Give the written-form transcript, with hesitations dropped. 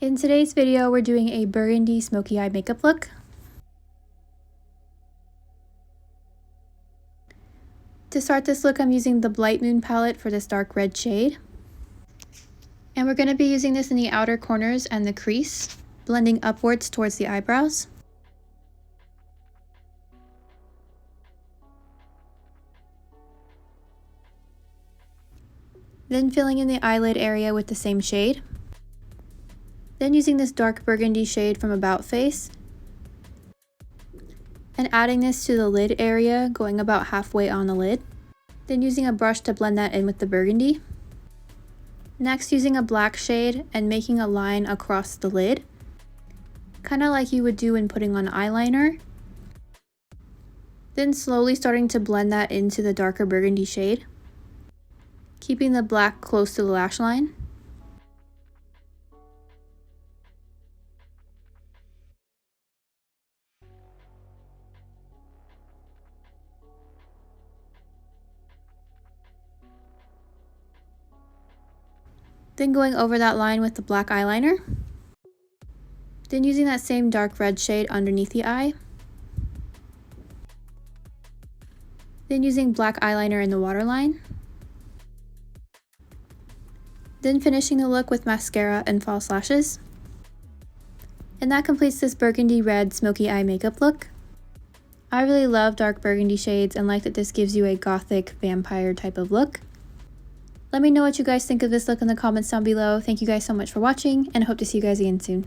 In today's video, we're doing a burgundy smoky eye makeup look. To start this look, I'm using the Blightmoon palette for this dark red shade. And we're going to be using this in the outer corners and the crease, blending upwards towards the eyebrows. Then filling in the eyelid area with the same shade. Then using this dark burgundy shade from About Face. And adding this to the lid area, going about halfway on the lid. Then using a brush to blend that in with the burgundy. Next, using a black shade and making a line across the lid, kind of like you would do when putting on eyeliner. Then slowly starting to blend that into the darker burgundy shade, keeping the black close to the lash line. Then going over that line with the black eyeliner. Then using that same dark red shade underneath the eye. Then using black eyeliner in the waterline. Then finishing the look with mascara and false lashes. And that completes this burgundy red smoky eye makeup look. I really love dark burgundy shades and like that this gives you a gothic vampire type of look. Let me know what you guys think of this look in the comments down below. Thank you guys so much for watching and I hope to see you guys again soon.